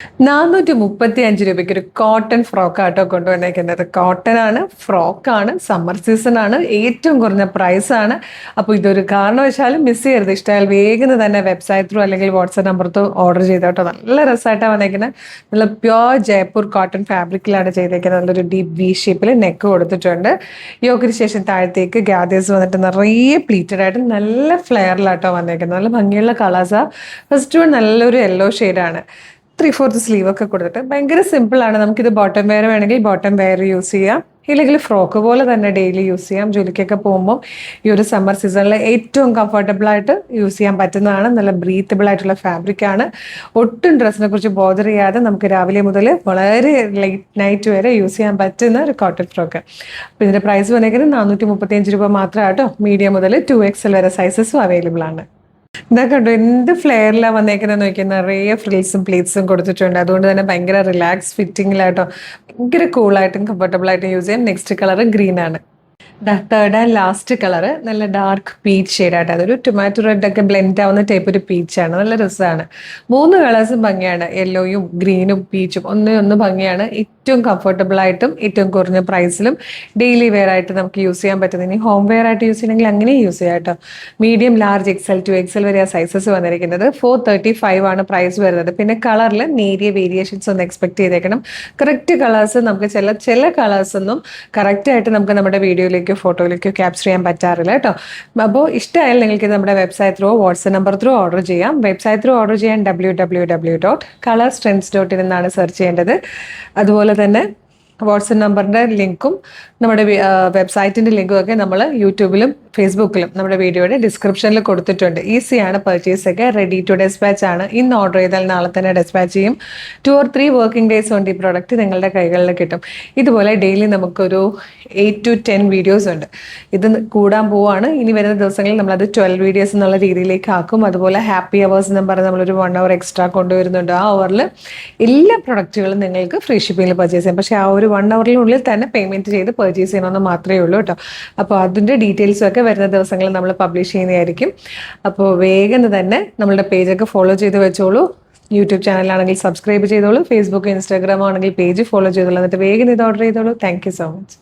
435 ഒരു cotton frock ആട്ടോ കൊണ്ടുവന്നേക്കുന്നത്. Cotton ആണ്, ഫ്രോക്കാണ്, സമ്മർ സീസൺ ആണ്, ഏറ്റവും കുറഞ്ഞ പ്രൈസ് ആണ്. അപ്പോൾ ഇതൊരു കാരണവശാലും മിസ് ചെയ്യരുത്. ഇഷ്ടമായാൽ വേഗം തന്നെ വെബ്സൈറ്റ് ത്രൂ അല്ലെങ്കിൽ വാട്സാപ്പ് നമ്പർ ത്രൂ ഓർഡർ ചെയ്തോട്ടോ. നല്ല രസമായിട്ടാണ് വന്നേക്കുന്നത്. നല്ല പ്യോർ ജയ്പൂർ കോട്ടൺ ഫാബ്രിക്കിലാണ് ചെയ്തേക്കുന്നത്. നല്ലൊരു ഡീപ്പ് വി ഷേപ്പിൽ നെക്ക് കൊടുത്തിട്ടുണ്ട്. യോക്കിന് ശേഷം താഴത്തേക്ക് ഗ്യാദേഴ്സ് വന്നിട്ട് നിറയെ പ്ലീറ്റഡ് ആയിട്ട് നല്ല ഫ്ലെയറിലാട്ടോ വന്നേക്കുന്നത്. നല്ല ഭംഗിയുള്ള കളേഴ്സാണ്. ഫസ്റ്റ് വൺ നല്ലൊരു യെല്ലോ ഷെയ്ഡാണ്. 3/4 സ്ലീവ് ഒക്കെ കൊടുത്തിട്ട് ഭയങ്കര സിമ്പിളാണ്. നമുക്കിത് ബോട്ടം വെയർ വേണമെങ്കിൽ ബോട്ടം വെയർ യൂസ് ചെയ്യാം, ഇല്ലെങ്കിൽ ഫ്രോക്ക് പോലെ തന്നെ ഡെയിലി യൂസ് ചെയ്യാം. ജോലിക്കൊക്കെ പോകുമ്പോൾ ഈ ഒരു സമ്മർ സീസണിൽ ഏറ്റവും കംഫർട്ടബിൾ ആയിട്ട് യൂസ് ചെയ്യാൻ പറ്റുന്നതാണ്. നല്ല ബ്രീത്തബിൾ ആയിട്ടുള്ള ഫാബ്രിക് ആണ്. ഒട്ടും ഡ്രസ്സിനെ കുറിച്ച് ബോധർ ചെയ്യാതെ നമുക്ക് രാവിലെ മുതൽ വളരെ ലേറ്റ് നൈറ്റ് വരെ യൂസ് ചെയ്യാൻ പറ്റുന്ന ഒരു കോട്ടൺ ഫ്രോക്ക്. അപ്പോൾ ഇതിൻ്റെ പ്രൈസ് വന്നേക്കുന്നത് 435 രൂപ മാത്രമാട്ടോ. മീഡിയം മുതൽ 2XL വരെ സൈസസും അവൈലബിൾ ആണ്. ഇതാ കണ്ടോ, എന്ത് ഫ്ലെയറിലാണ് വന്നേക്കുന്നത് നോക്കിയാൽ നിറയെ ഫ്രിൽസും പ്ലീറ്റ്സും കൊടുത്തിട്ടുണ്ട്. അതുകൊണ്ട് തന്നെ ഭയങ്കര റിലാക്സ് ഫിറ്റിങ്ങിലായിട്ടോ ഭയങ്കര കൂളായിട്ടും കംഫർട്ടബിൾ ആയിട്ടും യൂസ് ചെയ്യാം. നെക്സ്റ്റ് കളർ ഗ്രീൻ ആണ്. തേർഡ് ആൻഡ് ലാസ്റ്റ് കളറ് നല്ല ഡാർക്ക് പീച്ച് ഷെയ്ഡായിട്ട്, അതൊരു ടൊമാറ്റോ റെഡ് ഒക്കെ ബ്ലെൻഡ് ആവുന്ന ടൈപ്പ് ഒരു പീച്ചാണ്. നല്ല രസമാണ്. 3 കളേഴ്സും ഭംഗിയാണ്. യെല്ലോയും ഗ്രീനും പീച്ചും ഒന്ന് ഭംഗിയാണ്. ഏറ്റവും കംഫർട്ടബിൾ ആയിട്ടും ഏറ്റവും കുറഞ്ഞ പ്രൈസിലും ഡെയിലി വെയർ ആയിട്ട് നമുക്ക് യൂസ് ചെയ്യാൻ പറ്റുന്നത്. ഇനി ഹോം വെയർ ആയിട്ട് യൂസ് ചെയ്യണമെങ്കിൽ അങ്ങനെ യൂസ് ചെയ്യാം കേട്ടോ. മീഡിയം, ലാർജ്, XL, 2XL വരെ ആ സൈസസ് വന്നിരിക്കുന്നത്. 435 ആണ് പ്രൈസ് വരുന്നത്. പിന്നെ കളറിൽ നേരിയ വേരിയേഷൻസ് ഒന്ന് എക്സ്പെക്ട് ചെയ്തേക്കണം. കറക്റ്റ് കളേഴ്സ് നമുക്ക് ചില കളേഴ്സ് ഒന്നും കറക്റ്റായിട്ട് നമുക്ക് നമ്മുടെ വീഡിയോയിലേക്ക് ഫോട്ടോയിലേക്കോ ക്യാപ്ചർ ചെയ്യാൻ പറ്റാറില്ല കേട്ടോ. അപ്പോൾ ഇഷ്ടമായാലും നിങ്ങൾക്ക് നമ്മുടെ website through WhatsApp number through order ചെയ്യാം. വെബ്സൈറ്റ് ത്രൂ ഓർഡർ ചെയ്യാൻ www.colorstrends.in എന്നാണ് സെർച്ച് ചെയ്യേണ്ടത്. അതുപോലെ തന്നെ വാട്സപ്പ് നമ്പറിൻ്റെ ലിങ്കും നമ്മുടെ വെബ്സൈറ്റിൻ്റെ ലിങ്കും ഒക്കെ നമ്മൾ യൂട്യൂബിലും ഫേസ്ബുക്കിലും നമ്മുടെ വീഡിയോയുടെ ഡിസ്ക്രിപ്ഷനിൽ കൊടുത്തിട്ടുണ്ട്. ഈസിയാണ് പർച്ചേസ് ഒക്കെ. റെഡി ടു ഡെസ്പാച്ച് ആണ്. ഇന്ന് ഓർഡർ ചെയ്താൽ നാളെ തന്നെ ഡെസ്പാച്ച് ചെയ്യും. 2 or 3 വർക്കിംഗ് ഡേയ്സ് കൊണ്ട് ഈ പ്രോഡക്റ്റ് നിങ്ങളുടെ കൈകളിൽ കിട്ടും. ഇതുപോലെ ഡെയിലി നമുക്കൊരു 8 to 10 വീഡിയോസ് ഉണ്ട്. ഇത് കൂടാൻ പോവാണ്. ഇനി വരുന്ന ദിവസങ്ങളിൽ നമ്മളത് 12 വീഡിയോസ് എന്നുള്ള രീതിയിലേക്ക് ആക്കും. അതുപോലെ ഹാപ്പി അവേഴ്സ് എന്ന് പറഞ്ഞ് നമ്മളൊരു 1 hour എക്സ്ട്രാ കൊണ്ടുവരുന്നുണ്ട്. ആ അവറിൽ എല്ലാ പ്രൊഡക്റ്റുകളും നിങ്ങൾക്ക് ഫ്രീ ഷിപ്പിങ്ങിൽ പർച്ചേസ് ചെയ്യാം. പക്ഷേ ആ ഒരു 1 hourനുള്ളിൽ തന്നെ പേയ്മെൻറ്റ് ചെയ്ത് പർച്ചേസ് ചെയ്യണമെന്ന് മാത്രമേ ഉള്ളൂ കേട്ടോ. അപ്പോൾ അതിൻ്റെ ഡീറ്റെയിൽസും ഒക്കെ വരുന്ന ദിവസങ്ങളിൽ നമ്മൾ പബ്ലിഷ് ചെയ്യുന്നതായിരിക്കും. അപ്പോൾ വേഗം തന്നെ നമ്മളുടെ പേജൊക്കെ ഫോളോ ചെയ്ത് വെച്ചോളൂ. യൂട്യൂബ് ചാനലാണെങ്കിൽ സബ്സ്ക്രൈബ് ചെയ്തോളൂ. ഫേസ്ബുക്ക്, ഇൻസ്റ്റാഗ്രാം ആണെങ്കിൽ പേജ് ഫോളോ ചെയ്തോളൂ. എന്നിട്ട് വേഗം ഇത് ഓർഡർ ചെയ്തോളൂ. Thank you so much.